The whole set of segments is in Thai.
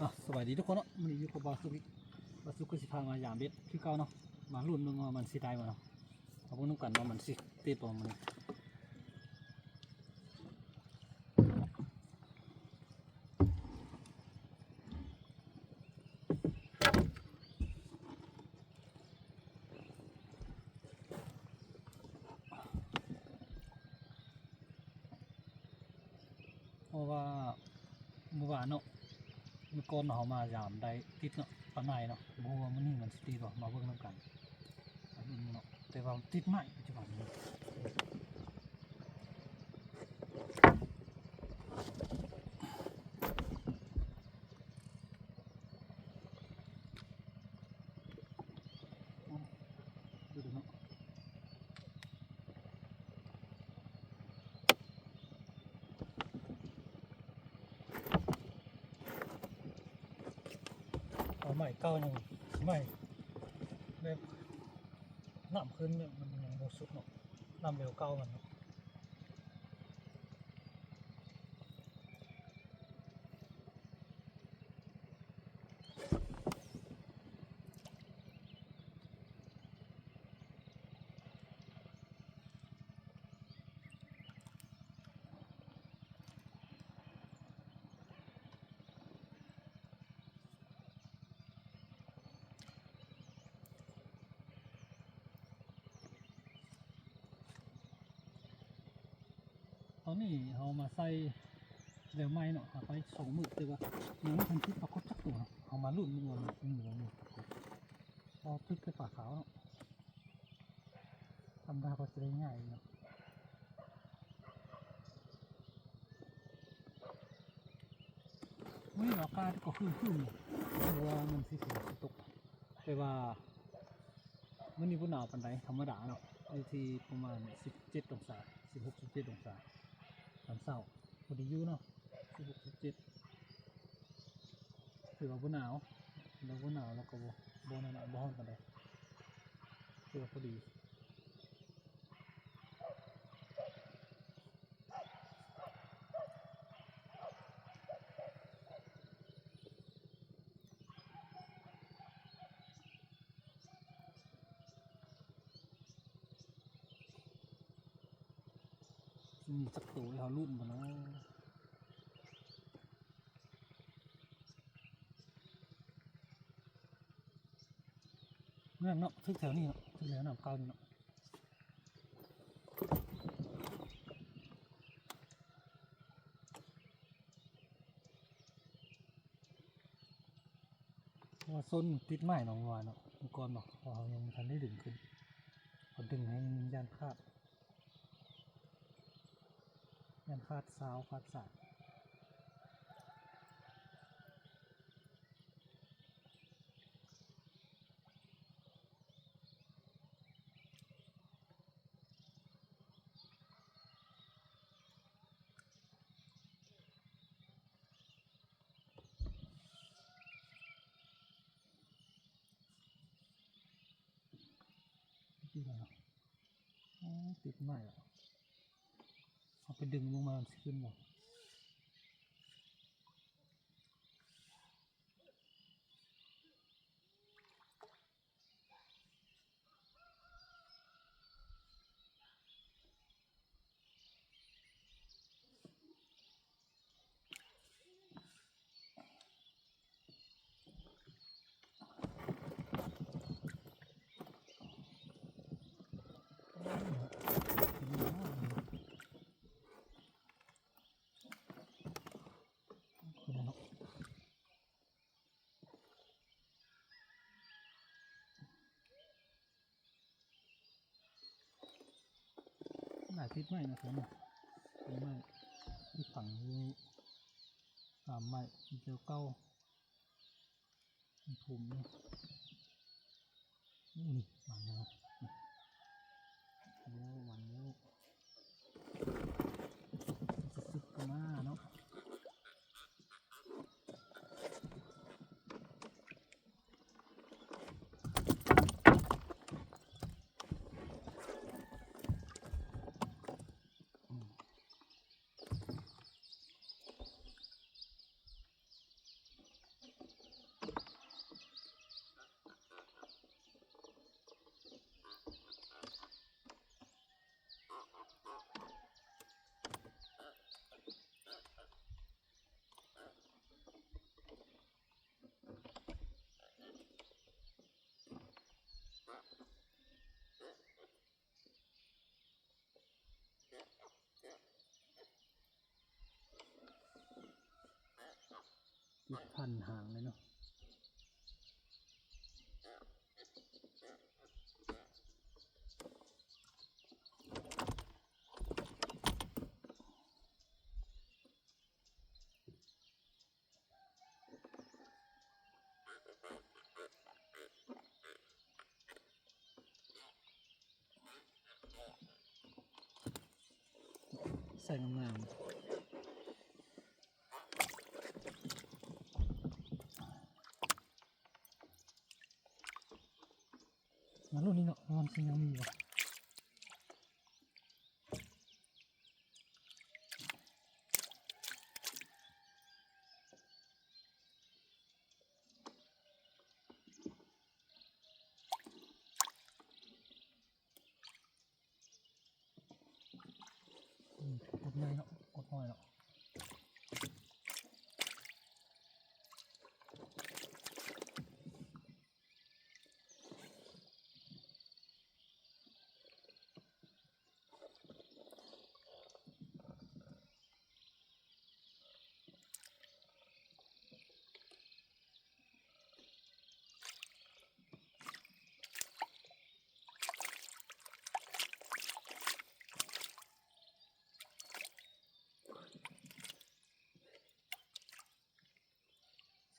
สวัสดีทุกคนเนาะมันอยู่กับบาสุกิบาสุกิสิพามายามเบ็ดคือเก่าเนาะมาลุ้นมึงว่ามันสิได้บ่เนาะเอาพวกนุ่งกันว่ามันสิติดบ่มันเพราะว่าเมื่อวานเนาะเมื่อก่อนเขามายามได้ติดเนาะปานไหนเนาะบ่ว่ามันนี่มันสิติดบ่มาเบิ่งนำกันเนาะแต่ว่าติดไหมปัจจุบันนี้ดูเนาะเอาใหม่เก่ายังใหม่แบบน้ำขึ้นเนี่ยมันยังบ่สุดเนาะน้ำเร็วเก่ามันเนาะตอนนี้เขามาใส่เร็วไหมเนาะเอาไป2 มื้อแต่ว่ายังบ่ทันติดปรากฏจักตัวเนาะเอามาลุ้นมึงว่ามันมีบ่มีพอติดไปปากขาวเนาะธรรมดาก็จะได้ง่ายเนาะไม่หรอกการก็คือว่ามันสิตกแต่ว่ามันนี่บ่หนาวปานใดธรรมดาเนาะอยู่ที่ประมาณ17องศา16-17องศาตอนเช้าพอดีอยู่เนาะ16-17ถือว่าบ่หนาวแล้วบ่หนาวแล้วก็บ่นั่นน่ะบ่ร้อนปานใดถือว่าพอดีมีจักตัวให้เฮาลุ้นบ่เนาะเมื่อเนาะทึกแถวนี้เนาะทึกแถวน้ำเก่านี่เนาะเพราะว่าส้นติดไม้เนาะเมื่อวานเนาะเมื่อก่อนเนาะเพราะเขายังบ่ทันได้ดึงขึ้นพอดึงให้ย่านคาดซาวคาดสายที่เนาะติดไม้อะเอาไปดึงลงมามันสิขึ้นบ่ขึ้นเนาะน่าติดไม้นะผมติดไม้ที่ฝังอยู่3 ไม้เจอเก้าผมนี่มันเนาะแล้ววันแล้วสึกก็มาเนาะ พันหางเลยเนาะใส่งามๆมารุ่นนี้เนาะมันสิยังมีอยู่กดเลยเนาะกดหน่อยเนาะ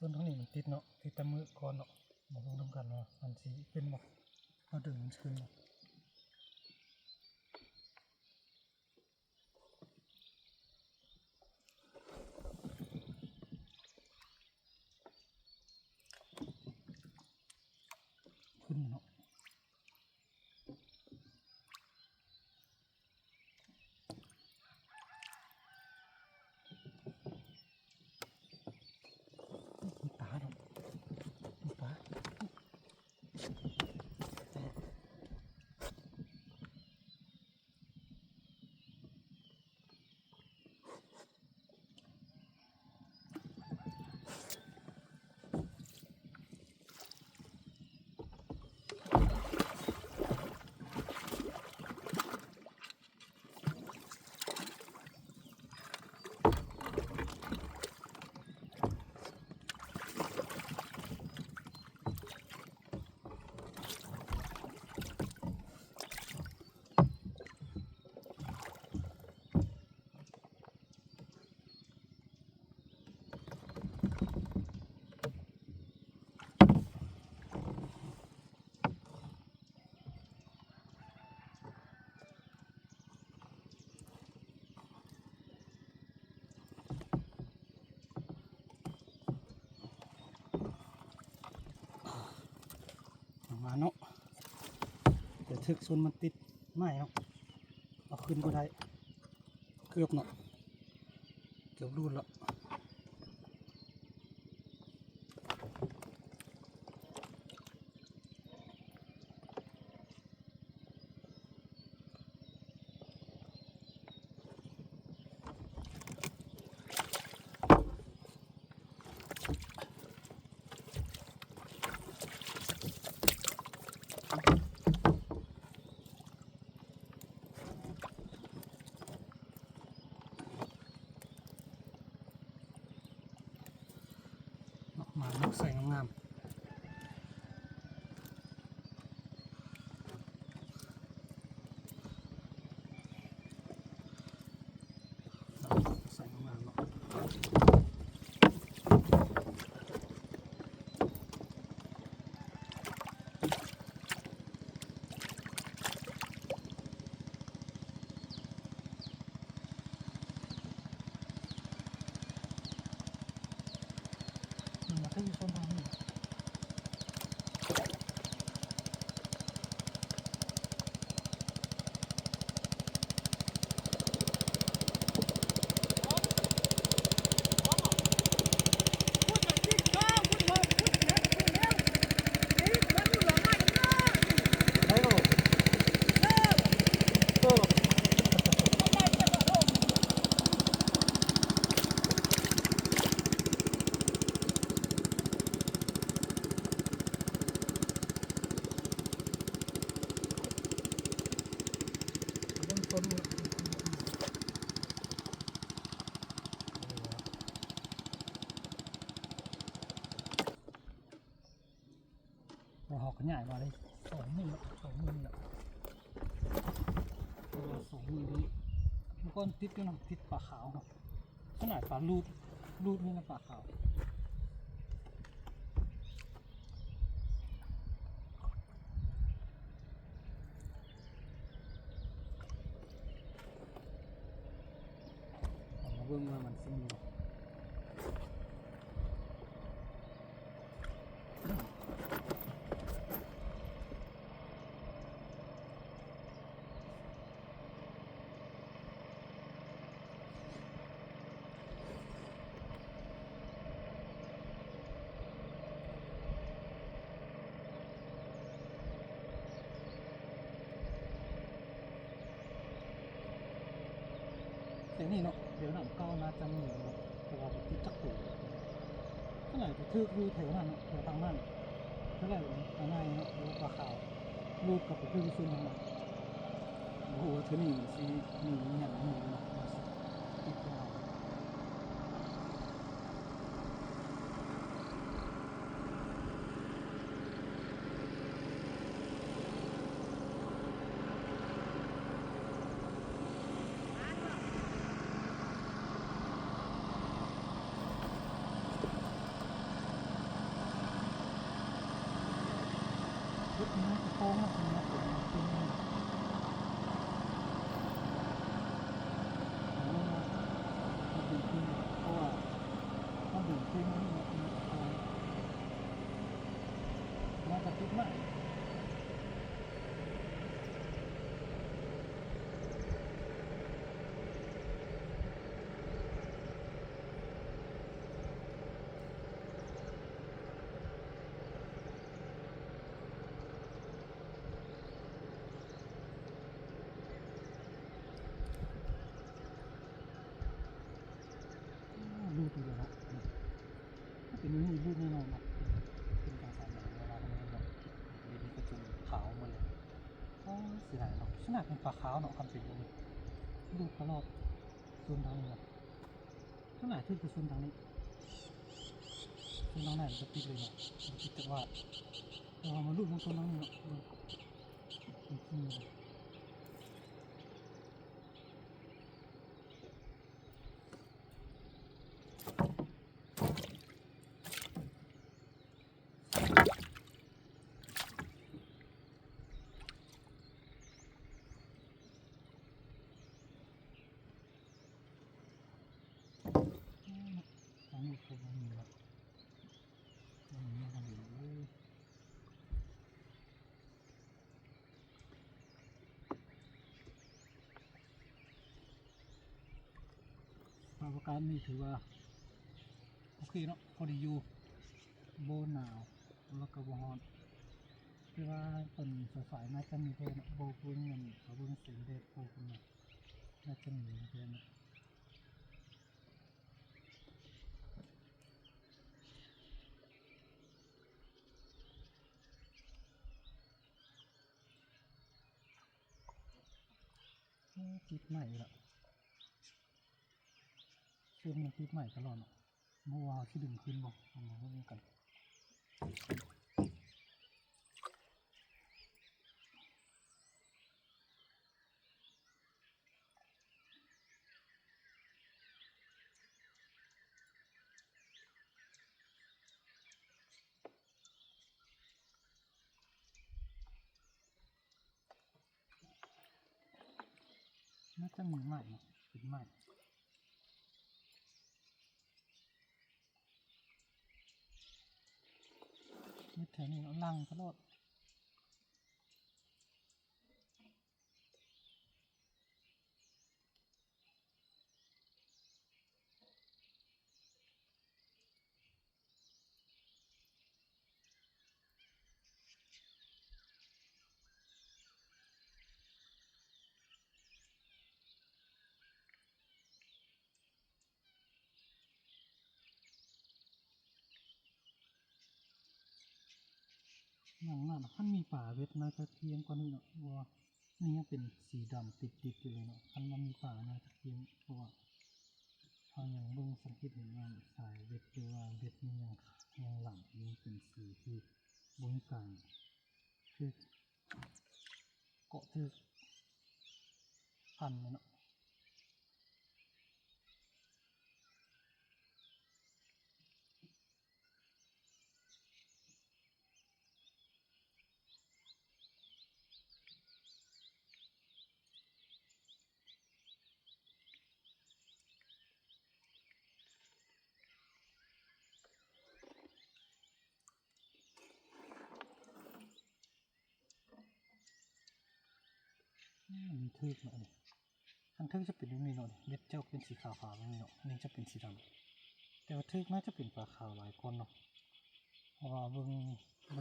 ส่วนทั้งนี้มันติดเนาะติดแต่มือก่อนเนาะมาลงทำกันเนาะมันสีเป็นแบบเราดึงมันขึ้นเนาะขึ้นเนาะมีปลาเนาะมีปลามาเนาะเดี๋ยวทึกส่วนมันติดไม่เนาะเอาขึ้นก็ได้เกือบเนาะเกือบรูดแล้วมาเนาะใส่งามๆใส่งามๆเนาะมาที่ส่วนทางนี้ได้โลโอ้ต้น เขาขยายมาได้2 มือละ2 มือละตัว2 มือนี้มันก็ติดอยู่นะติดปลาขาวครับขนาดปลาลูดนี่นะปลาขาวเอามาเบิ่งว่ามันสิมีแต่นี่เนาะเดี๋ยวหนังเก้าน่าจะมีเนาะแต่ว่าติดจักรตัวขนาดจะทึกอยู่แถวนั้นเนาะแถวทางนั้นเท่าไหร่ปลาในเนาะหรือว่าปลาขาวลูดกับไปทึกซึ่งนั้นโอ้โหเท่านี้สิมีอย่างนี้เนาะติดยาวรถนี้จะโค้งนะคุณนะผมเป็นมันดึงขึ้นเพราะว่ามันดึงขึ้นนี่มันเป็นโค้งน่าจะติดมากรูดอยู่แล้วถ้าเป็นนี้รูดแน่นอนเนาะเป็นการสานอย่างเวลาทำงานแบบดีนี้ก็จนขาวหมดเลยก็เสียดายเนาะขนาดเป็นปลาขาวเนาะคำเป็นอย่างนี้รูดตลอดส่วนทางนี้นะขนาดที่คือส่วนทางนี้ส่วนทางไหนจะติดเลยเนาะติดแต่ว่าเรามารูดตรงส่วนทางนี้เนาะทางนี้คือทางนี้เนาะทางนี้ทางนี้สถานการณ์นี้ถือว่าโอเคเนาะพอดีอยู่โบหนาวแล้วก็บฮอนคือว่าเป็นสายๆน่าจะมีเพื่อนโบกุ้งเงินเขาเบิ้งเสียงเด็ดโบกุ้งเงินน่าจะมีเพื่อนติดใหม่ละเส้นมันติดใหม่ตลอดเนาะเมื่อวานที่ดึงขึ้นบอกเอามาเล่นกันน่าจะมีใหม่เนาะติดใหม่นี่แถวนี้เอาลังตลอดอย่างนั้นท่านมีป่าเวทน่าจะเทียงกว่านี้เนาะว่านี่ยังเป็นสีดำติดอยู่เลยเนาะท่านมันมีป่าน่าจะเทียงเพราะว่า เขายังเบิ่งสังเกตเห็นว่าสายเบ็ดหรือว่าเบ็ดนี่ยังหลังนี่เป็นสีที่บริการ คือเกาะคือพันเลยเนาะมันทึกเนาะนี่อันทึกจะเป็นแบบนี้เนาะเม็ดเจ้าเป็นสีขาวๆแบบนี้เนาะอันนี้จะเป็นสีดำแต่ว่าทึกน่าจะเป็นปลาขาวหลายคนเนาะเพราะว่าเบิ่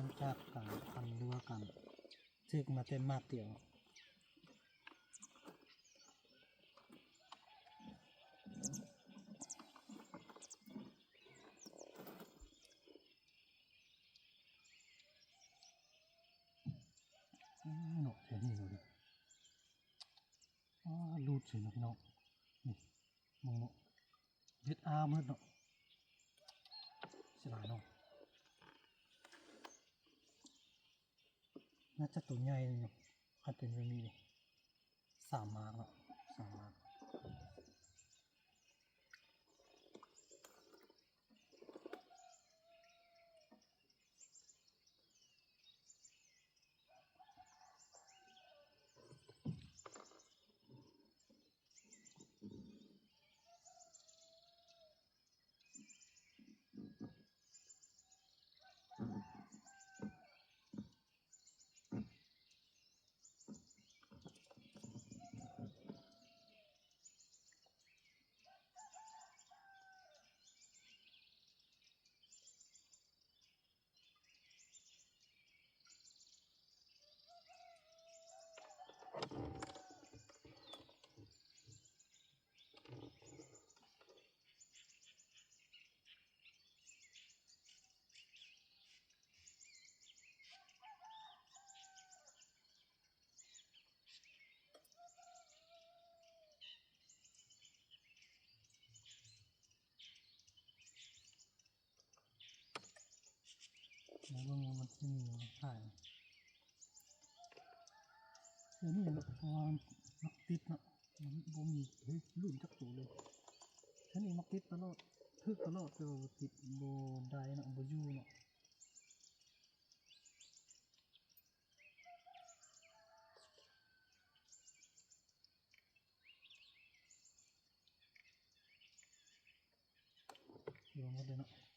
งจากการพันหรือว่าการทึกมาเต็มมาเตียวเนาะเนาะแถวนี้เลยรูดเสียเนาะพี่น้องนี่มึงเนาะเฮ็ดอาร์มเนาะสลายเนาะน่าจะตัวใหญ่เลยเนาะคันเป็นแบบนี้3 มาร์กเนาะ3 มาร์กแล้วเบิ่งว่ามันสิมีถ่ายเดี๋ยวนี้เนาะเพราะว่ามักติดเนาะมันบ่มีรุ่นจักตัวเลยฉันนี่มักติดตลอดทึกตลอดแต่ว่าติดบ่ได้เนาะบ่อยู่เนาะอยู่หมดเลยเนาะ